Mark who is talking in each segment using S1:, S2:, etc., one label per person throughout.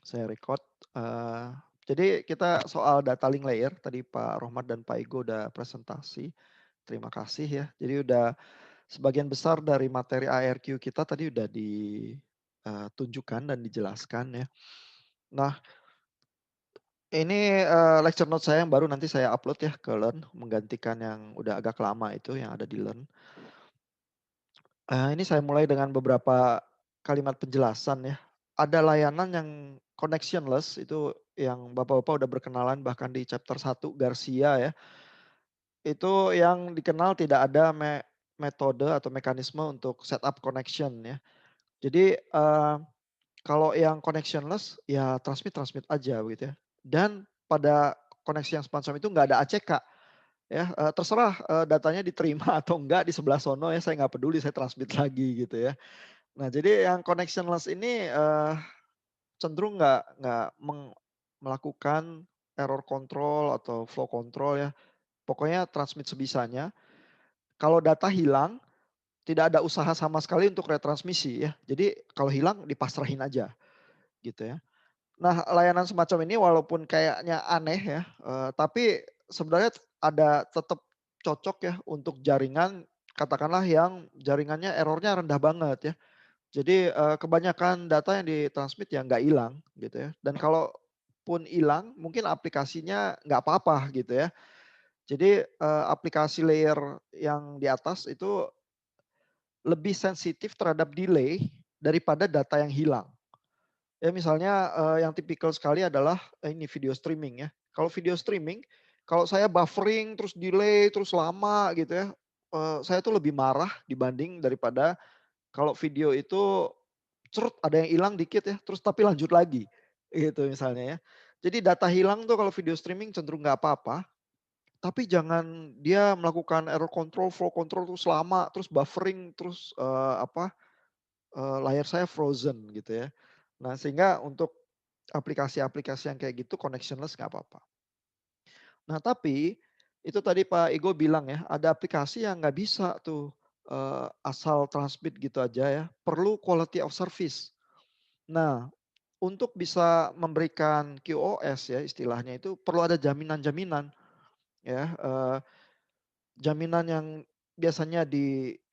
S1: Saya record. Eee, jadi kita soal data link layer tadi Pak Rohmat dan Pak Igo udah presentasi. Terima kasih ya. Jadi udah sebagian besar dari materi ARQ kita tadi udah tunjukkan dan dijelaskan ya. Nah, ini, lecture note saya yang baru nanti saya upload ya ke Learn, menggantikan yang udah agak lama itu yang ada di Learn. Ini saya mulai dengan beberapa kalimat penjelasan ya. Ada layanan yang connectionless itu yang Bapak-bapak udah berkenalan bahkan di chapter 1 Garcia ya. Itu yang dikenal tidak ada metode atau mekanisme untuk setup connection ya. Jadi, kalau yang connectionless ya transmit-transmit aja begitu ya. Dan pada koneksi yang semacam itu nggak ada ACK ya, terserah, datanya diterima atau enggak di sebelah sono ya, saya nggak peduli, saya transmit lagi gitu ya. Nah, jadi yang connectionless ini, cenderung nggak melakukan error control atau flow control ya, pokoknya transmit sebisanya. Kalau data hilang, tidak ada usaha sama sekali untuk retransmisi ya. Jadi kalau hilang dipasrahin aja gitu ya. Nah, layanan semacam ini walaupun kayaknya aneh ya, tapi sebenarnya ada tetap cocok ya untuk jaringan katakanlah yang jaringannya errornya rendah banget ya. Jadi, kebanyakan data yang ditransmit ya nggak hilang gitu ya, dan kalaupun hilang mungkin aplikasinya nggak apa-apa gitu ya. Jadi, aplikasi layer yang di atas itu lebih sensitif terhadap delay daripada data yang hilang. Ya misalnya, yang tipikal sekali adalah ini video streaming ya. Kalau video streaming, kalau saya buffering, terus delay, terus lama gitu ya, saya tuh lebih marah dibanding daripada kalau video itu ada yang hilang dikit ya, terus tapi lanjut lagi, gitu misalnya ya. Jadi data hilang tuh kalau video streaming cenderung nggak apa-apa, tapi jangan dia melakukan error control, flow control terus lama, terus buffering, terus, layar saya frozen gitu ya. Nah sehingga untuk aplikasi-aplikasi yang kayak gitu connectionless nggak apa-apa. Nah tapi, itu tadi Pak Igo bilang ya, ada aplikasi yang nggak bisa tuh, asal transmit gitu aja ya, perlu quality of service. Nah, untuk bisa memberikan QoS ya istilahnya itu perlu ada jaminan-jaminan ya, jaminan yang biasanya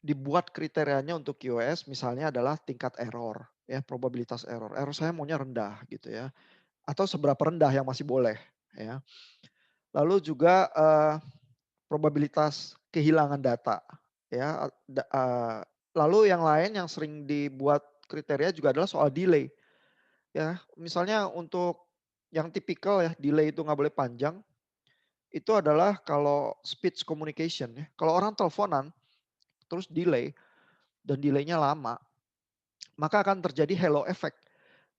S1: dibuat kriterianya untuk QoS misalnya adalah tingkat error ya, probabilitas error. Error saya maunya rendah gitu ya, atau seberapa rendah yang masih boleh ya. Lalu juga, probabilitas kehilangan data ya, lalu yang lain yang sering dibuat kriteria juga adalah soal delay. Ya, misalnya untuk yang tipikal ya, delay itu nggak boleh panjang, itu adalah kalau speech communication ya. Kalau orang teleponan, terus delay, dan delaynya lama, maka akan terjadi halo effect.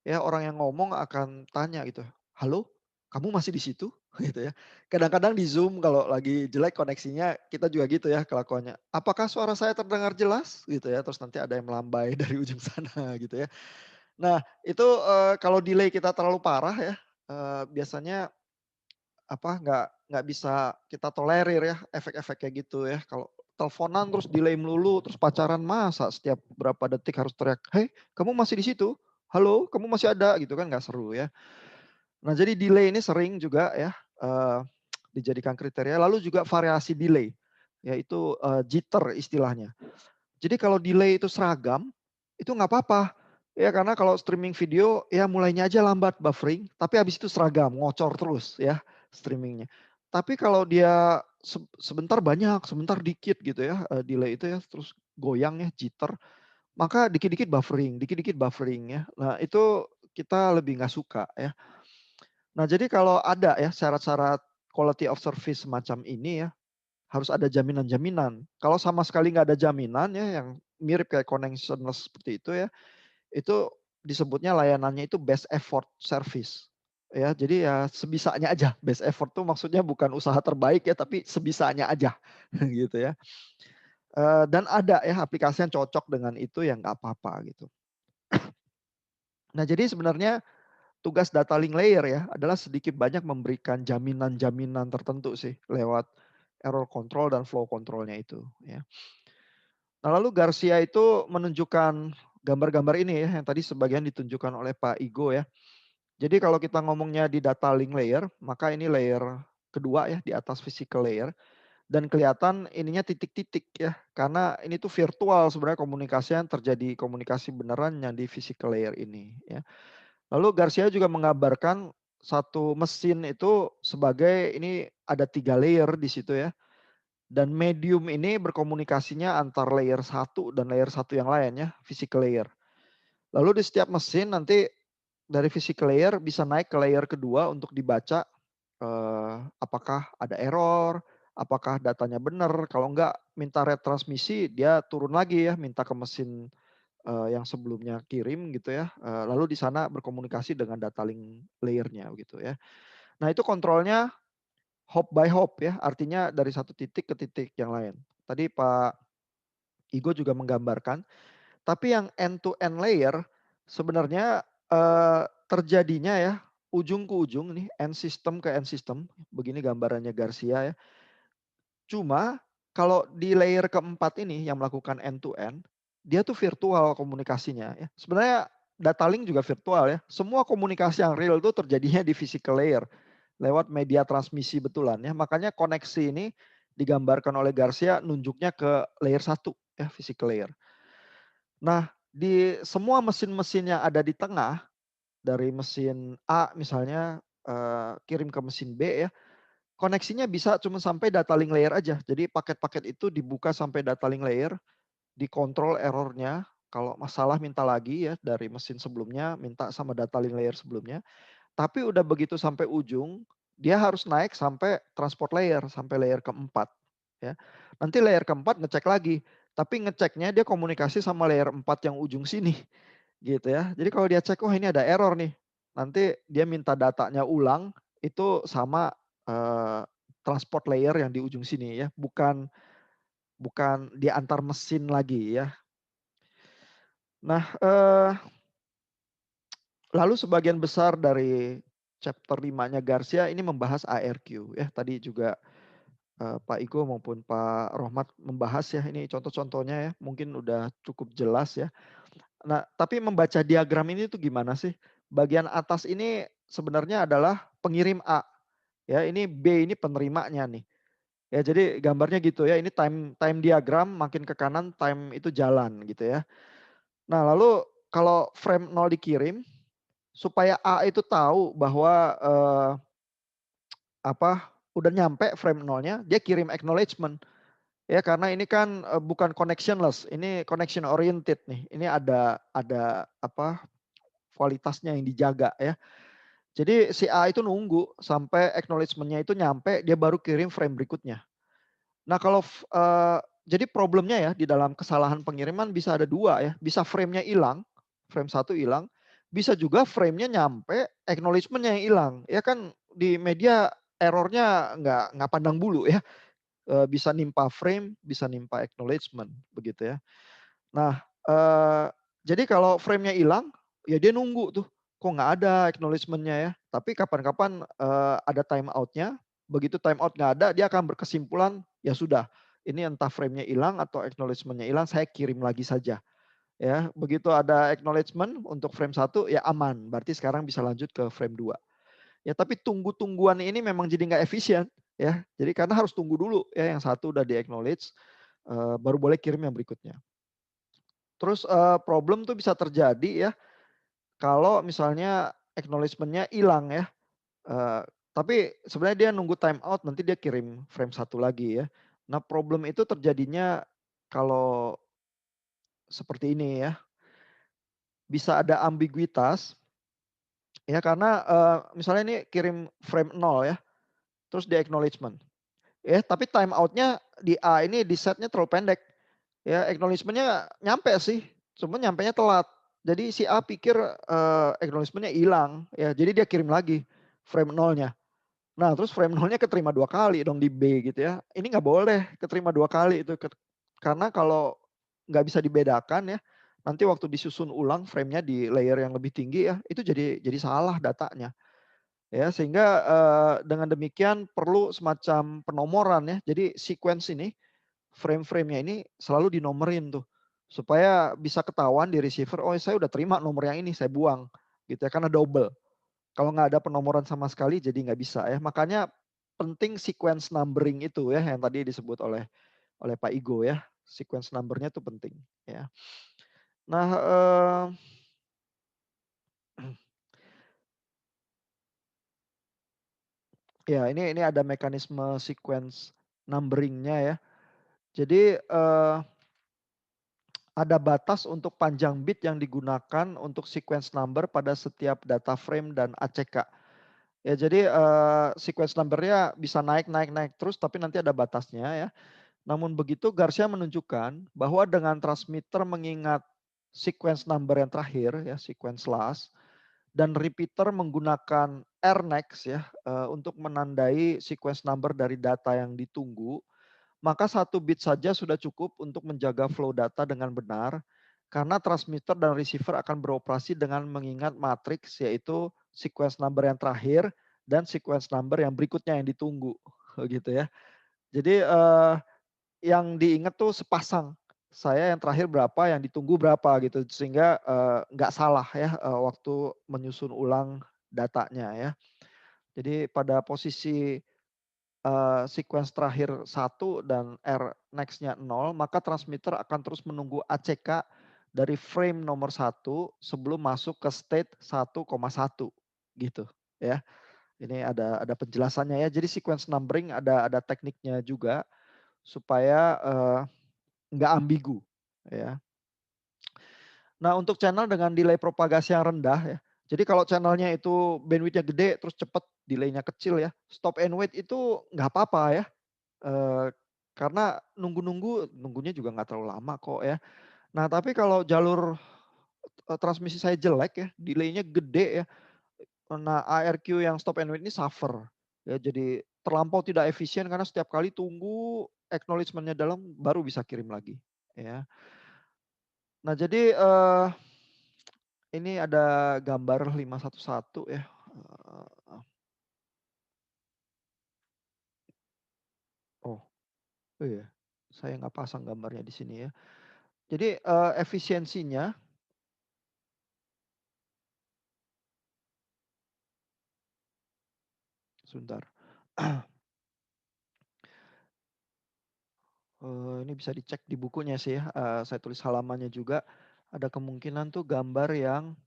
S1: Ya, orang yang ngomong akan tanya gitu, "Halo, kamu masih di situ?" Gitu ya. Kadang-kadang di Zoom kalau lagi jelek koneksinya, kita juga gitu ya kelakuannya, "Apakah suara saya terdengar jelas?" Gitu ya, terus nanti ada yang melambai dari ujung sana gitu ya. Nah, itu, kalau delay kita terlalu parah ya, biasanya nggak bisa kita tolerir ya efek-efek kayak gitu ya. Kalau teleponan terus delay melulu, terus pacaran masa setiap berapa detik harus teriak, "Hei, kamu masih di situ? Halo, kamu masih ada?" Gitu kan nggak seru ya. Nah, jadi delay ini sering juga ya, eee, dijadikan kriteria, lalu juga variasi delay, yaitu, jitter istilahnya. Jadi kalau delay itu seragam, itu nggak apa-apa. Ya karena kalau streaming video, ya mulainya aja lambat buffering, tapi habis itu seragam, ngocor terus ya streamingnya. Tapi kalau dia sebentar banyak, sebentar dikit gitu ya, delay itu ya, terus goyang ya, jitter, maka dikit-dikit buffering ya. Nah itu kita lebih nggak suka ya. Nah jadi kalau ada ya syarat-syarat quality of service semacam ini ya, harus ada jaminan-jaminan. Kalau sama sekali nggak ada jaminan ya, yang mirip kayak connectionless seperti itu ya, itu disebutnya layanannya itu best effort service. Ya, jadi ya sebisanya aja. Best effort tuh maksudnya bukan usaha terbaik ya, tapi sebisanya aja gitu ya. Dan ada ya aplikasi yang cocok dengan itu yang nggak apa-apa gitu. Nah jadi sebenarnya tugas data link layer ya adalah sedikit banyak memberikan jaminan-jaminan tertentu sih lewat error control dan flow controlnya itu ya. Nah, lalu Garcia itu menunjukkan gambar-gambar ini ya, yang tadi sebagian ditunjukkan oleh Pak Igo ya. Jadi kalau kita ngomongnya di data link layer, maka ini layer kedua ya di atas physical layer dan kelihatan ininya titik-titik ya, karena ini tuh virtual sebenarnya komunikasi yang terjadi komunikasi beneran yang di physical layer ini ya. Lalu Garcia juga mengabarkan satu mesin itu sebagai ini ada 3 layer di situ ya. Dan medium ini berkomunikasinya antar layer satu dan layer satu yang lain ya, physical layer. Lalu di setiap mesin nanti dari physical layer bisa naik ke layer kedua untuk dibaca, apakah ada error, apakah datanya benar, kalau enggak minta retransmisi dia turun lagi ya, minta ke mesin, yang sebelumnya kirim gitu ya, lalu di sana berkomunikasi dengan data link layer-nya gitu ya. Nah itu kontrolnya hop by hop ya, artinya dari satu titik ke titik yang lain. Tadi Pak Igo juga menggambarkan, tapi yang end to end layer sebenarnya, terjadinya ya ujung ke ujung nih, end system ke end system, begini gambarannya Garcia ya. Cuma kalau di layer keempat ini yang melakukan end to end, dia tuh virtual komunikasinya ya. Sebenarnya data link juga virtual ya. Semua komunikasi yang real itu terjadinya di physical layer lewat media transmisi betulan ya. Makanya koneksi ini digambarkan oleh Garcia nunjuknya ke layer satu ya, physical layer. Nah, di semua mesin-mesin yang ada di tengah, dari mesin A misalnya, kirim ke mesin B ya, koneksinya bisa cuma sampai data link layer aja. Jadi paket-paket itu dibuka sampai data link layer, dikontrol errornya, kalau masalah minta lagi ya dari mesin sebelumnya, minta sama data link layer sebelumnya. Tapi udah begitu sampai ujung, dia harus naik sampai transport layer, sampai layer keempat ya. Nanti layer keempat ngecek lagi, tapi ngeceknya dia komunikasi sama layer 4 yang ujung sini gitu ya. Jadi kalau dia cek, "Wah ini ada error nih." Nanti dia minta datanya ulang, itu sama, transport layer yang di ujung sini ya, bukan bukan di antar mesin lagi ya. Nah, lalu sebagian besar dari chapter 5-nya Garcia ini membahas ARQ ya. Tadi juga, Pak Iko maupun Pak Rohmat membahas ya, ini contoh-contohnya ya, mungkin udah cukup jelas ya. Nah, tapi membaca diagram ini tuh gimana sih? Bagian atas ini sebenarnya adalah pengirim A, ya ini B ini penerimanya nih. Ya jadi gambarnya gitu ya, ini time time diagram makin ke kanan time itu jalan gitu ya. Nah lalu kalau frame 0 dikirim, supaya A itu tahu bahwa, udah nyampe frame 0-nya, dia kirim acknowledgement. Ya karena ini kan, bukan connectionless, ini connection oriented nih. Ini ada kualitasnya yang dijaga ya. Jadi si A itu nunggu sampai acknowledgement-nya itu nyampe, dia baru kirim frame berikutnya. Nah kalau jadi problemnya ya di dalam kesalahan pengiriman bisa ada 2 ya, bisa frame-nya hilang, frame satu hilang, bisa juga frame-nya nyampe, acknowledgement-nya yang hilang. Ya kan di media error-nya nggak pandang bulu ya, bisa nimpa frame, bisa nimpa acknowledgement, begitu ya. Nah, jadi kalau frame-nya hilang, ya dia nunggu tuh, kok nggak ada acknowledgement-nya ya. Tapi kapan-kapan, ada time out-nya, begitu time out nggak ada, dia akan berkesimpulan, ya sudah, ini entah frame-nya hilang atau acknowledgement-nya hilang, saya kirim lagi saja. Ya, begitu ada acknowledgement untuk frame satu ya aman, berarti sekarang bisa lanjut ke frame 2. Ya tapi tunggu-tungguan ini memang jadi nggak efisien, ya. Jadi karena harus tunggu dulu ya, yang satu udah di-acknowledge, baru boleh kirim yang berikutnya. Terus, problem tuh bisa terjadi ya, kalau misalnya acknowledgement-nya hilang ya, tapi sebenarnya dia nunggu time out nanti dia kirim frame satu lagi ya. Nah problem itu terjadinya kalau seperti ini ya, bisa ada ambiguitas ya karena, misalnya ini kirim frame 0 ya, terus di acknowledgement. Ya tapi time out-nya di A ini di-set-nya terlalu pendek. Ya acknowledgement-nya nyampe sih, cuma nyampenya telat. Jadi si A pikir, acknowledgement-nya hilang, ya jadi dia kirim lagi frame 0-nya. Nah terus frame 0-nya keterima 2 kali dong di B gitu ya. Ini nggak boleh keterima 2 kali itu karena kalau nggak bisa dibedakan ya, nanti waktu disusun ulang frame-nya di layer yang lebih tinggi ya, itu jadi salah datanya. Ya sehingga, dengan demikian perlu semacam penomoran ya. Jadi sequence ini frame-frame-nya ini selalu dinomerin tuh, supaya bisa ketahuan di receiver, "Oh saya udah terima nomor yang ini, saya buang." Gitu ya, karena double. Kalau nggak ada penomoran sama sekali jadi nggak bisa ya. Makanya penting sequence numbering itu ya yang tadi disebut oleh Pak Igo ya. Sequence numbernya itu penting ya. Nah, ya ini ada mekanisme sequence numberingnya ya. Jadi ada batas untuk panjang bit yang digunakan untuk sequence number pada setiap data frame dan ACK. Ya jadi sequence numbernya bisa naik naik naik terus tapi nanti ada batasnya ya. Namun begitu Garcia menunjukkan bahwa dengan transmitter mengingat sequence number yang terakhir ya sequence last dan repeater menggunakan R-next ya untuk menandai sequence number dari data yang ditunggu, maka satu bit saja sudah cukup untuk menjaga flow data dengan benar karena transmitter dan receiver akan beroperasi dengan mengingat matriks yaitu sequence number yang terakhir dan sequence number yang berikutnya yang ditunggu gitu ya. Jadi yang diingat tuh sepasang. Saya yang terakhir berapa, yang ditunggu berapa gitu sehingga nggak salah ya waktu menyusun ulang datanya ya. Jadi pada posisi sequence terakhir 1 dan R next-nya 0, maka transmitter akan terus menunggu ACK dari frame nomor 1 sebelum masuk ke state 1,1 gitu ya. Ini ada penjelasannya ya. Jadi sequence numbering ada tekniknya juga supaya nggak ambigu ya. Nah untuk channel dengan delay propagasi yang rendah ya. Jadi kalau channelnya itu bandwidth-nya gede terus cepet, delay-nya kecil ya. Stop and wait itu nggak apa-apa ya. Karena nunggunya juga nggak terlalu lama kok ya. Nah tapi kalau jalur transmisi saya jelek ya, delay-nya gede ya. Nah ARQ yang stop and wait ini suffer. Ya jadi terlampau tidak efisien karena setiap kali tunggu acknowledgement-nya dalam baru bisa kirim lagi ya. Nah jadi ini ada gambar 511 ya. Oh, oh iya. Saya nggak pasang gambarnya di sini ya. Jadi efisiensinya sebentar. Ini bisa dicek di bukunya sih ya, saya tulis halamannya juga. Ada kemungkinan tuh gambar yang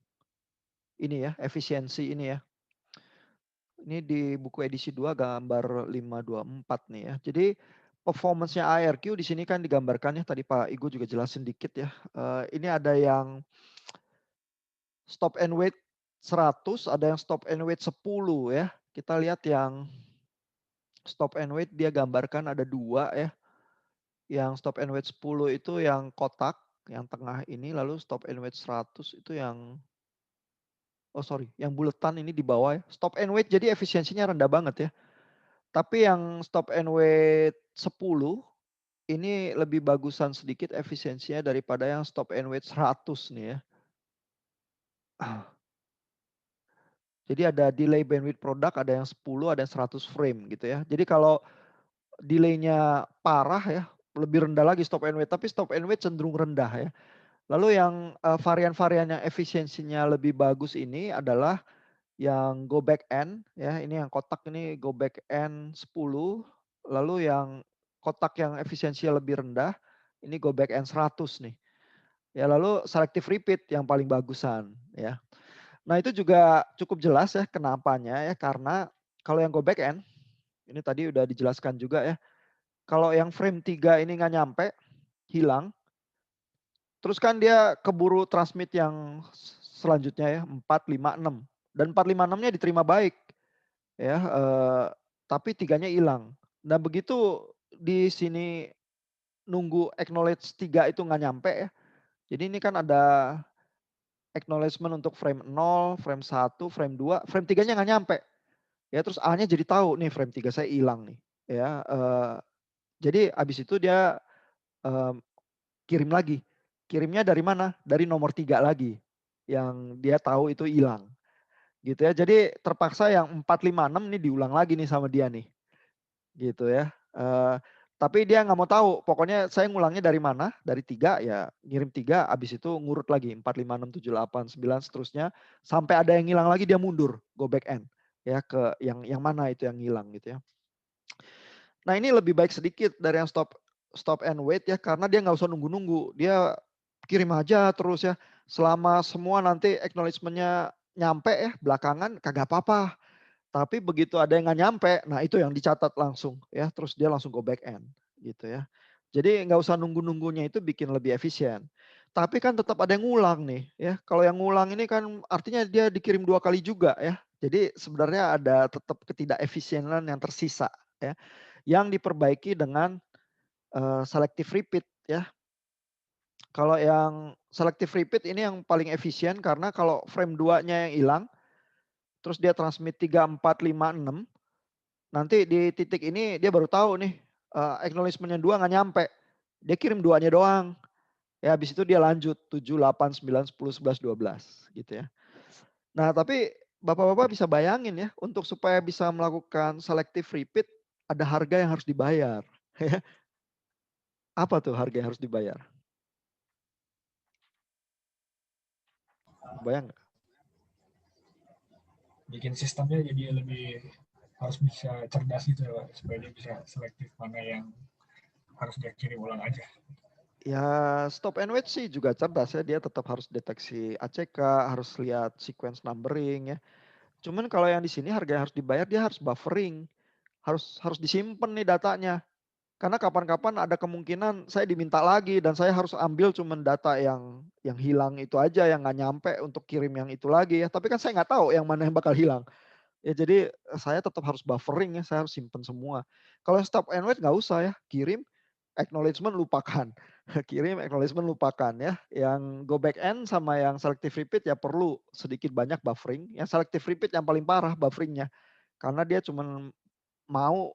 S1: ini ya, efisiensi ini ya. Ini di buku edisi 2 gambar 524 nih ya. Jadi performance-nya ARQ di sini kan digambarkan ya, tadi Pak Igo juga jelasin dikit ya. Ini ada yang stop and wait 100, ada yang stop and wait 10 ya. Kita lihat yang stop and wait dia gambarkan ada 2 ya. Yang stop and wait 10 itu yang kotak, yang tengah ini, lalu stop and wait 100 itu yang oh sorry, yang buletan ini di bawah ya. Stop and wait jadi efisiensinya rendah banget ya. Tapi yang stop and wait 10 ini lebih bagusan sedikit efisiensinya daripada yang stop and wait 100 nih ya. Jadi ada delay bandwidth product, ada yang 10, ada yang 100 frame gitu ya. Jadi kalau delaynya parah ya, lebih rendah lagi stop and wait, tapi stop and wait cenderung rendah ya. Lalu yang varian-varian yang efisiensinya lebih bagus ini adalah yang go back N ya, ini yang kotak ini go back N 10, lalu yang kotak yang efisiensinya lebih rendah, ini go back N 100 nih. Ya lalu selective repeat yang paling bagusan ya. Nah itu juga cukup jelas ya kenapanya ya, karena kalau yang go back N, ini tadi udah dijelaskan juga ya, kalau yang frame 3 ini nggak nyampe, hilang, terus kan dia keburu transmit yang selanjutnya ya, 4, 5, 6. Dan 4, 5, 6-nya diterima baik ya, tapi tiganya hilang. Nah begitu di sini nunggu acknowledge 3 itu nggak nyampe ya. Jadi ini kan ada acknowledgement untuk frame 0, frame 1, frame 2, frame 3-nya nggak nyampe. Ya terus A-nya jadi tahu nih frame 3 saya hilang nih. Ya, jadi habis itu dia kirim lagi. Kirimnya dari mana? Dari nomor 3 lagi. Yang dia tahu itu hilang. Gitu ya. Jadi terpaksa yang 4, 5, 6 nih diulang lagi nih sama dia nih. Gitu ya. Tapi dia nggak mau tahu, pokoknya saya ngulangnya dari mana, dari 3 ya ngirim 3, habis itu ngurut lagi 4, 5, 6, 7, 8, 9 seterusnya, sampai ada yang hilang lagi dia mundur, go back end, ya ke yang mana itu yang hilang gitu ya. Nah ini lebih baik sedikit dari yang stop stop and wait ya, karena dia nggak usah nunggu-nunggu, dia kirim aja terus ya, selama semua nanti acknowledgement-nya nyampe ya, belakangan kagak apa-apa. Tapi begitu ada yang nggak nyampe, nah itu yang dicatat langsung ya, terus dia langsung go back end gitu ya. Jadi nggak usah nunggu-nunggunya itu bikin lebih efisien. Tapi kan tetap ada yang ngulang nih ya. Kalau yang ngulang ini kan artinya dia dikirim 2 kali juga ya. Jadi sebenarnya ada tetap ketidakefisienan yang tersisa ya. Yang diperbaiki dengan selective repeat ya. Kalau yang selective repeat ini yang paling efisien karena kalau frame 2-nya yang hilang, terus dia transmit 3, 4, 5, 6. Nanti di titik ini dia baru tahu nih, acknowledgement yang 2 nggak nyampe. Dia kirim 2-nya doang. Ya habis itu dia lanjut 7, 8, 9, 10, 11, 12 gitu ya. Nah tapi Bapak-bapak bisa bayangin ya, untuk supaya bisa melakukan selective repeat ada harga yang harus dibayar. Ya. Apa tuh harga yang harus dibayar? Bayang nggak?
S2: Bikin sistemnya jadi lebih harus bisa cerdas gitu ya Pak, supaya dia bisa selektif mana yang harus dia kirim ulang aja.
S1: Ya stop and wait sih juga cerdas ya, dia tetap harus deteksi ACK, harus lihat sequence numbering ya. Cuman kalau yang di sini harga yang harus dibayar dia harus buffering. Harus harus disimpan nih datanya. Karena kapan-kapan ada kemungkinan saya diminta lagi dan saya harus ambil cuman data yang hilang itu aja yang nggak nyampe untuk kirim yang itu lagi ya. Tapi kan saya nggak tahu yang mana yang bakal hilang. Ya jadi saya tetap harus buffering ya, saya harus simpen semua. Kalau yang stop and wait nggak usah ya, kirim, acknowledgement lupakan. Kirim, acknowledgement lupakan ya. Yang go back end sama yang selective repeat ya perlu sedikit banyak buffering. Yang selective repeat yang paling parah bufferingnya. Karena dia cuman mau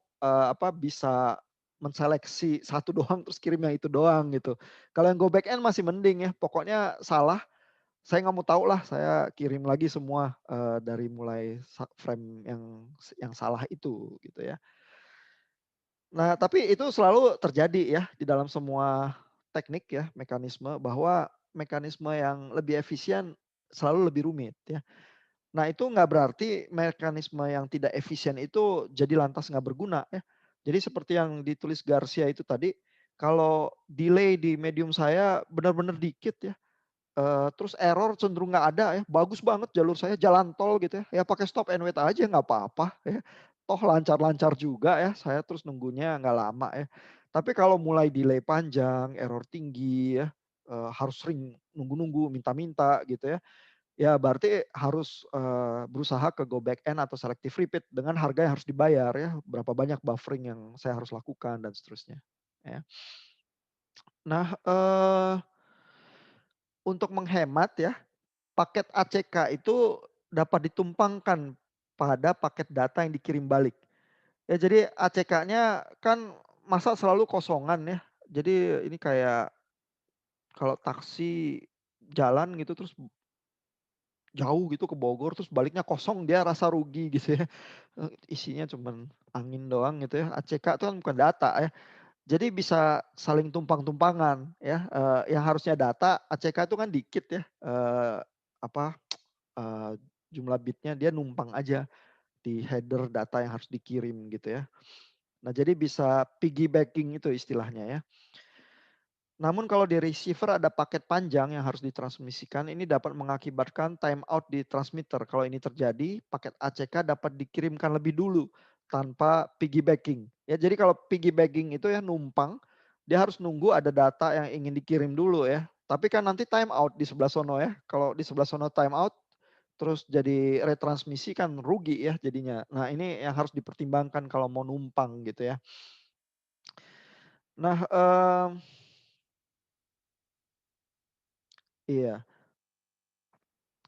S1: bisa menseleksi satu doang terus kirim yang itu doang gitu. Kalau yang go back end masih mending ya, pokoknya salah saya nggak mau tahu lah, saya kirim lagi semua, dari mulai frame yang salah itu, gitu ya. Nah, tapi itu selalu terjadi ya, di dalam semua teknik ya, mekanisme, bahwa mekanisme yang lebih efisien selalu lebih rumit ya. Nah, itu nggak berarti mekanisme yang tidak efisien itu jadi lantas nggak berguna ya. Jadi seperti yang ditulis Garcia itu tadi, kalau delay di medium saya benar-benar dikit ya, terus error cenderung nggak ada ya, bagus banget jalur saya, jalan tol gitu ya, ya pakai stop and wait aja nggak apa-apa ya. Toh lancar-lancar juga ya, saya terus nunggunya nggak lama ya. Tapi kalau mulai delay panjang, error tinggi ya, harus sering nunggu-nunggu, minta-minta gitu ya, ya berarti harus, berusaha ke go back end atau selective repeat dengan harga yang harus dibayar ya, berapa banyak buffering yang saya harus lakukan dan seterusnya, ya. Nah, untuk menghemat ya, paket ACK itu dapat ditumpangkan pada paket data yang dikirim balik. Ya jadi ACK-nya kan masa selalu kosongan ya. Jadi ini kayak kalau taksi jalan gitu terus jauh gitu ke Bogor terus baliknya kosong dia rasa rugi gitu ya. Isinya cuman angin doang gitu ya. ACK itu kan bukan data ya. Jadi bisa saling tumpang-tumpangan ya. Yang harusnya data ACK itu kan dikit ya. Apa eee, jumlah bitnya dia numpang aja di header data yang harus dikirim gitu ya. Nah jadi bisa piggybacking itu istilahnya ya. Namun kalau di receiver ada paket panjang yang harus ditransmisikan, ini dapat mengakibatkan timeout di transmitter. Kalau ini terjadi, paket ACK dapat dikirimkan lebih dulu tanpa piggybacking. Ya, jadi kalau piggybacking itu ya numpang, dia harus nunggu ada data yang ingin dikirim dulu ya. Tapi kan nanti timeout di sebelah sono ya. Kalau di sebelah sono timeout, terus jadi retransmisi kan rugi ya jadinya. Nah ini yang harus dipertimbangkan kalau mau numpang gitu ya. Nah, iya.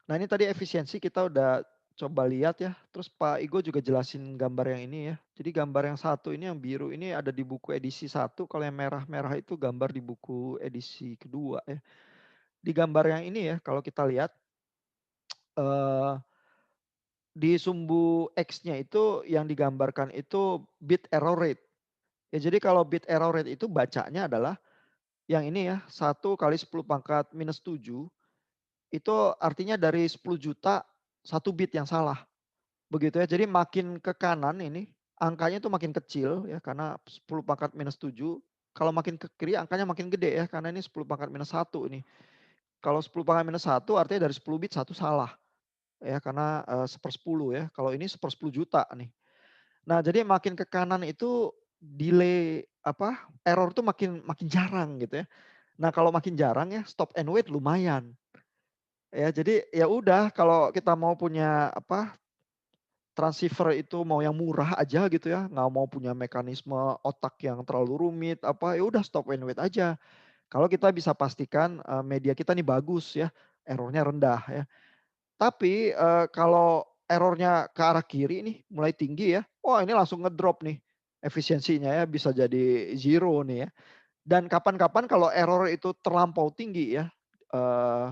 S1: Nah ini tadi efisiensi kita udah coba lihat ya, terus Pak Igo juga jelasin gambar yang ini ya. Jadi gambar yang satu ini yang biru ini ada di buku edisi satu, kalau yang merah-merah itu gambar di buku edisi kedua ya. Di gambar yang ini ya kalau kita lihat, eee, di sumbu X-nya itu yang digambarkan itu bit error rate. Ya jadi kalau bit error rate itu bacanya adalah yang ini ya, 1 kali 10⁻⁻7 itu artinya dari 10 juta 1 bit yang salah, begitu ya. Jadi makin ke kanan ini, angkanya itu makin kecil ya karena 10⁻⁻7, kalau makin ke kiri angkanya makin gede ya karena ini 10⁻⁻1 ini. Kalau 10⁻⁻1 artinya dari 10 bit 1 salah ya karena, 1/10 ya, kalau ini 1/10 juta nih. Nah, jadi makin ke kanan itu delay error tuh makin makin jarang gitu ya. Nah, kalau makin jarang ya stop and wait lumayan. Ya, jadi ya udah kalau kita mau punya transceiver itu mau yang murah aja gitu ya, nggak mau punya mekanisme otak yang terlalu rumit ya udah stop and wait aja. Kalau kita bisa pastikan, media kita nih bagus ya, errornya rendah ya. Tapi, kalau errornya ke arah kiri nih, mulai tinggi ya, wah ini langsung ngedrop nih efisiensinya ya, bisa jadi zero nih ya. Dan kapan-kapan kalau error itu terlampau tinggi ya, eee,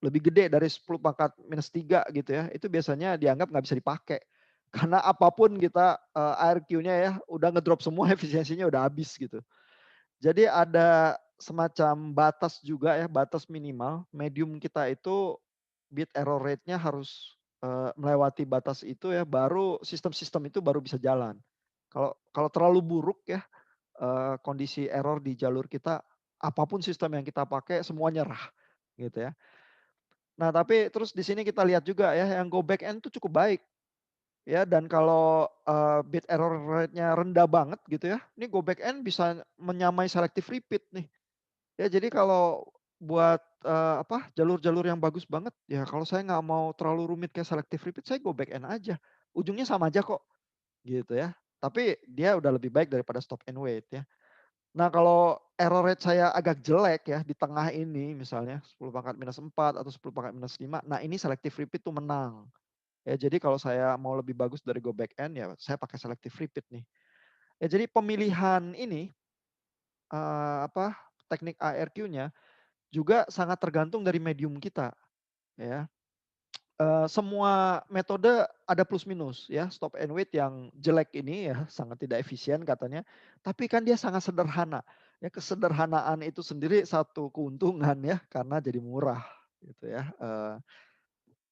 S1: lebih gede dari 10⁻³ gitu ya, itu biasanya dianggap nggak bisa dipakai. Karena apapun kita, IRQ-nya ya, udah ngedrop semua efisiensinya udah habis gitu. Jadi ada semacam batas juga ya, batas minimal, medium kita itu bit error rate-nya harus, melewati batas itu ya, baru sistem-sistem itu baru bisa jalan. Kalau kalau terlalu buruk ya, kondisi error di jalur kita, apapun sistem yang kita pakai semua nyerah, gitu ya. Nah tapi terus di sini kita lihat juga ya, yang go back end tuh cukup baik, ya dan kalau, bit error rate-nya rendah banget gitu ya, ini go back end bisa menyamai selective repeat nih. Ya jadi kalau buat, jalur-jalur yang bagus banget, ya kalau saya nggak mau terlalu rumit kayak selective repeat, saya go back end aja. Ujungnya sama aja kok, gitu ya. Tapi dia udah lebih baik daripada stop and wait ya. Nah kalau error rate saya agak jelek ya, di tengah ini misalnya 10⁻⁻4 atau 10⁻⁻5, nah ini selective repeat tuh menang. Ya jadi kalau saya mau lebih bagus dari go back end, ya saya pakai selective repeat nih. Ya jadi pemilihan ini, teknik ARQ-nya juga sangat tergantung dari medium kita, ya. Semua metode ada plus minus ya, stop and wait yang jelek ini ya sangat tidak efisien katanya, tapi kan dia sangat sederhana. Ya kesederhanaan itu sendiri satu keuntungan ya, karena jadi murah gitu ya.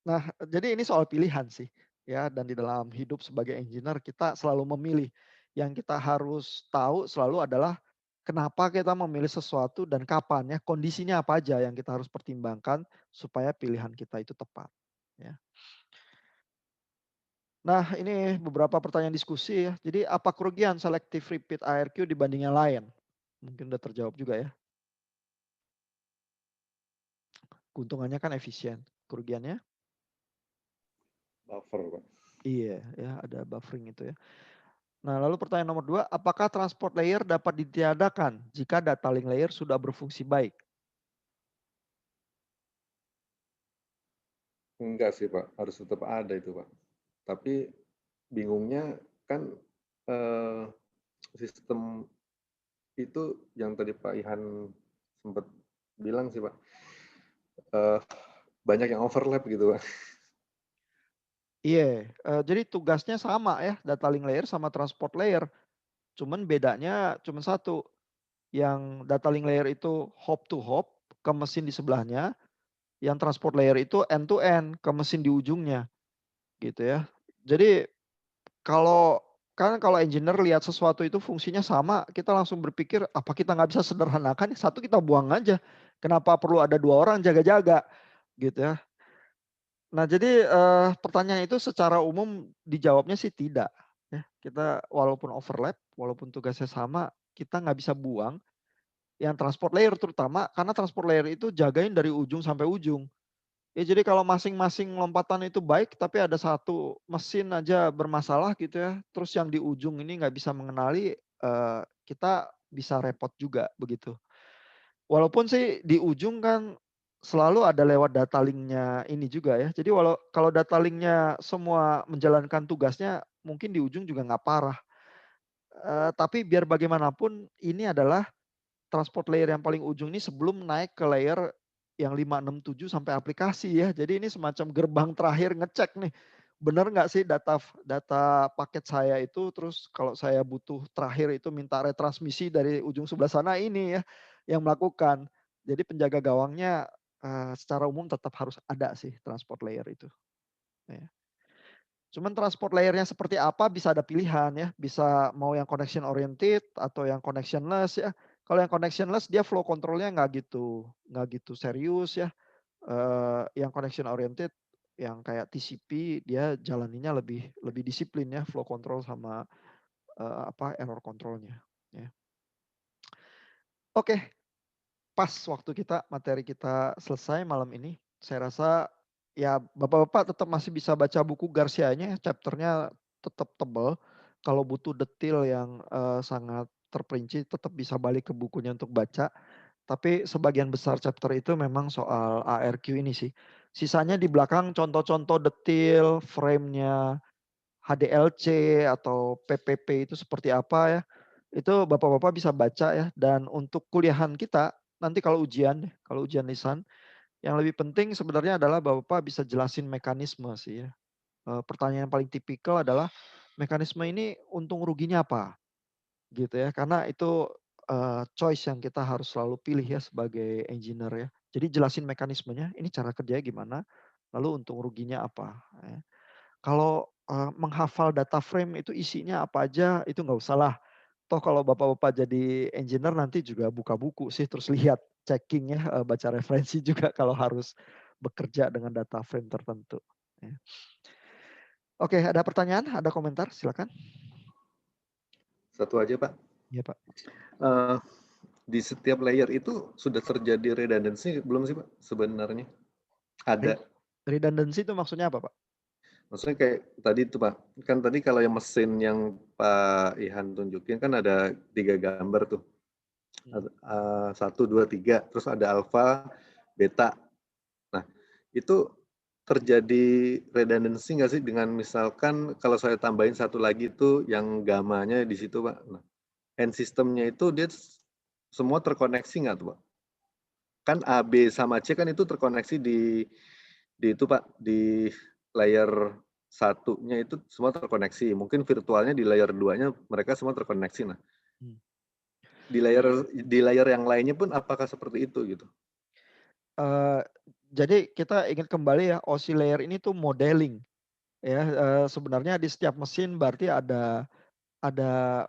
S1: Nah jadi ini soal pilihan sih ya, dan di dalam hidup sebagai engineer kita selalu memilih. Yang kita harus tahu selalu adalah kenapa kita memilih sesuatu dan kapan ya, kondisinya apa aja yang kita harus pertimbangkan supaya pilihan kita itu tepat, ya. Nah, ini beberapa pertanyaan diskusi ya. Jadi apa kerugian selective repeat ARQ dibanding yang lain? Mungkin udah terjawab juga ya. Keuntungannya kan efisien, kerugiannya?
S3: Buffer, Pak.
S1: Iya, ya ada buffering itu ya. Nah, lalu pertanyaan nomor 2, apakah transport layer dapat ditiadakan jika data link layer sudah berfungsi baik?
S3: Enggak sih, Pak, harus tetap ada itu, Pak. Tapi bingungnya kan, eee, sistem itu yang tadi Pak Ihan sempat bilang sih, Pak, eee, banyak yang overlap gitu, Pak.
S1: Iya, jadi tugasnya sama ya, data link layer sama transport layer. Cuman bedanya cuman satu, yang data link layer itu hop to hop ke mesin di sebelahnya, yang transport layer itu end to end ke mesin di ujungnya, gitu ya. Jadi kalau kalau engineer lihat sesuatu itu fungsinya sama, kita langsung berpikir, apa kita nggak bisa sederhanakan, satu kita buang aja, kenapa perlu ada 2 orang jaga-jaga, gitu ya. Nah jadi, pertanyaan itu secara umum dijawabnya sih tidak, ya. Kita walaupun overlap, walaupun tugasnya sama, kita nggak bisa buang yang transport layer terutama, karena transport layer itu jagain dari ujung sampai ujung. Ya jadi kalau masing-masing lompatan itu baik, tapi ada satu mesin aja bermasalah gitu ya, terus yang di ujung ini nggak bisa mengenali, kita bisa repot juga begitu. Walaupun sih di ujung kan selalu ada lewat data link-nya ini juga ya. Jadi kalau data link-nya semua menjalankan tugasnya, mungkin di ujung juga nggak parah. Tapi biar bagaimanapun ini adalah transport layer yang paling ujung ini sebelum naik ke layer yang 5, 6, 7 sampai aplikasi ya. Jadi ini semacam gerbang terakhir ngecek nih, bener nggak sih data paket saya itu, terus kalau saya butuh terakhir itu minta retransmisi dari ujung sebelah sana ini ya, yang melakukan. Jadi penjaga gawangnya, secara umum tetap harus ada sih transport layer itu, ya. Cuman transport layer-nya seperti apa bisa ada pilihan ya, bisa mau yang connection oriented atau yang connectionless ya. Kalau yang connectionless dia flow control-nya nggak gitu serius ya. Yang connection oriented yang kayak TCP dia jalaninnya lebih lebih disiplin ya, flow control sama, error control-nya, ya. Oke, pas waktu materi kita selesai malam ini. Saya rasa ya Bapak-bapak tetap masih bisa baca buku Garcia-nya, chapter-nya tetap tebal. Kalau butuh detail yang, sangat terperinci tetap bisa balik ke bukunya untuk baca. Tapi sebagian besar chapter itu memang soal ARQ ini sih. Sisanya di belakang contoh-contoh detail, frame-nya, HDLC atau PPP itu seperti apa ya, itu bapak-bapak bisa baca ya. Dan untuk kuliahan kita, nanti kalau ujian lisan, yang lebih penting sebenarnya adalah bapak-bapak bisa jelasin mekanisme sih ya. Pertanyaan yang paling tipikal adalah, mekanisme ini untung ruginya apa? Gitu ya, karena itu, choice yang kita harus selalu pilih ya sebagai engineer ya. Jadi jelasin mekanismenya, ini cara kerjanya gimana, lalu untung ruginya apa, ya. Kalau, menghafal data frame itu isinya apa aja, itu nggak usah lah. Toh kalau bapak-bapak jadi engineer nanti juga buka buku sih, terus lihat, checking ya, baca referensi juga kalau harus bekerja dengan data frame tertentu, ya. Oke, ada pertanyaan, ada komentar? Silakan.
S3: Satu aja Pak,
S1: Iya, Pak.
S3: di setiap layer itu sudah terjadi redundancy belum sih Pak sebenarnya? Ada.
S1: Redundancy itu maksudnya apa, Pak?
S3: Maksudnya kayak tadi itu Pak, kan tadi kalau yang mesin yang Pak Ihan tunjukin kan ada 3 gambar tuh. 1, 2, 3, terus ada alfa, beta. Nah, itu terjadi redundancy nggak sih dengan misalkan kalau saya tambahin satu lagi tuh yang gamanya di situ Pak. Nah, end system-nya itu dia semua terkoneksi nggak tuh Pak? Kan A, B, sama C kan itu terkoneksi di itu Pak, di layer satunya itu semua terkoneksi. Mungkin virtualnya di layer 2-nya mereka semua terkoneksi. Nah,
S1: Hmm.
S3: di layer yang lainnya pun apakah seperti itu gitu?
S1: Jadi kita ingin kembali ya, OSI layer ini tuh modeling ya, sebenarnya di setiap mesin berarti ada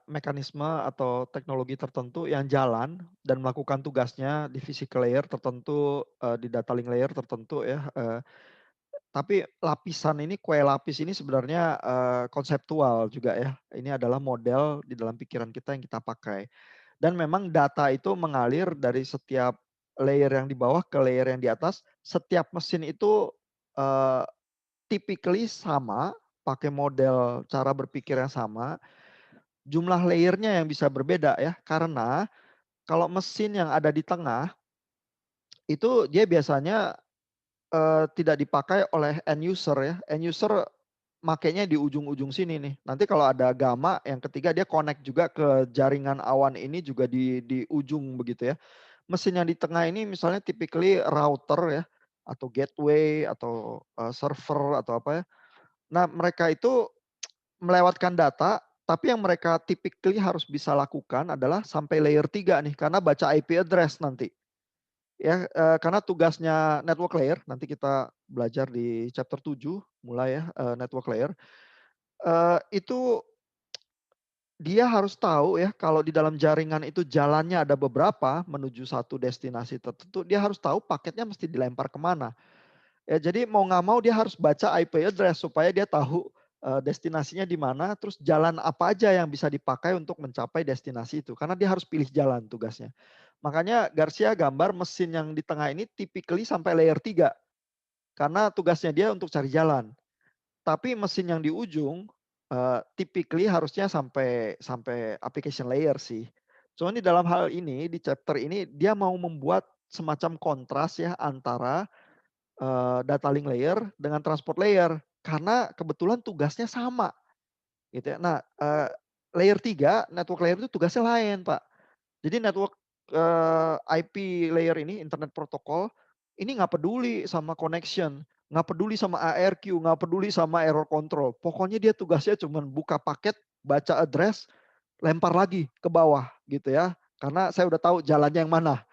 S1: mekanisme atau teknologi tertentu yang jalan dan melakukan tugasnya di physical layer tertentu, di data link layer tertentu ya, tapi lapisan ini, kue lapis ini sebenarnya, konseptual juga ya. Ini adalah model di dalam pikiran kita yang kita pakai. Dan memang data itu mengalir dari setiap layer yang di bawah ke layer yang di atas. Setiap mesin itu, eee, typically sama, pakai model cara berpikir yang sama, jumlah layernya yang bisa berbeda ya. Karena kalau mesin yang ada di tengah, itu dia biasanya, tidak dipakai oleh end user ya. End user makainya di ujung-ujung sini nih. Nanti kalau ada gamma yang ketiga dia connect juga ke jaringan awan ini juga di ujung begitu ya. Mesin yang di tengah ini misalnya typically router ya, atau gateway atau, server atau apa ya. Nah mereka itu melewatkan data, tapi yang mereka typically harus bisa lakukan adalah sampai layer 3 nih, karena baca IP address nanti. Ya, karena tugasnya network layer, nanti kita belajar di chapter 7 mulai ya, network layer, itu dia harus tahu ya kalau di dalam jaringan itu jalannya ada beberapa menuju satu destinasi tertentu, dia harus tahu paketnya mesti dilempar kemana. Ya jadi mau nggak mau dia harus baca IP address supaya dia tahu, destinasinya di mana, terus jalan apa aja yang bisa dipakai untuk mencapai destinasi itu, karena dia harus pilih jalan tugasnya. Makanya Garcia gambar mesin yang di tengah ini typically sampai layer 3 karena tugasnya dia untuk cari jalan. Tapi mesin yang di ujung, typically harusnya sampai sampai application layer sih. Cuman di dalam hal ini, di chapter ini dia mau membuat semacam kontras ya antara, data link layer dengan transport layer. Karena kebetulan tugasnya sama gitu ya. Nah, layer 3, network layer itu tugasnya lain, Pak. Jadi network, IP layer ini, internet protocol, ini nggak peduli sama connection. nggak peduli sama ARQ, nggak peduli sama error control. Pokoknya dia tugasnya cuma buka paket, baca address, lempar lagi ke bawah gitu ya. Karena saya udah tahu jalannya yang mana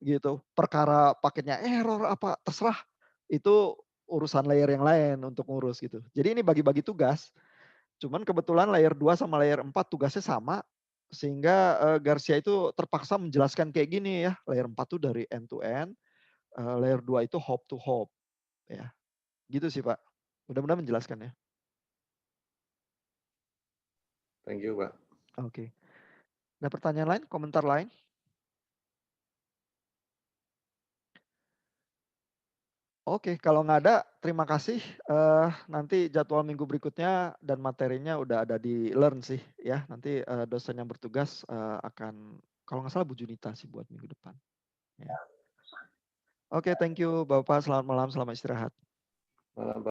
S1: gitu. Perkara paketnya error apa terserah, itu urusan layer yang lain untuk ngurus gitu. Jadi ini bagi-bagi tugas. Cuman kebetulan layer 2 sama layer 4 tugasnya sama, sehingga Garcia itu terpaksa menjelaskan kayak gini ya. Layer 4 tuh dari end to end, layer 2 itu hop to hop ya. Gitu sih Pak. Mudah-mudahan menjelaskan ya.
S3: Thank you, Pak.
S1: Oke. Ada pertanyaan lain, komentar lain? Oke, kalau nggak ada, terima kasih. Nanti jadwal minggu berikutnya dan materinya udah ada di Learn sih ya. Nanti dosen yang bertugas akan, kalau nggak salah Bu Junita sih buat minggu depan. Ya. Oke, thank you Bapak. Selamat malam, selamat istirahat.
S3: Malam, Pak.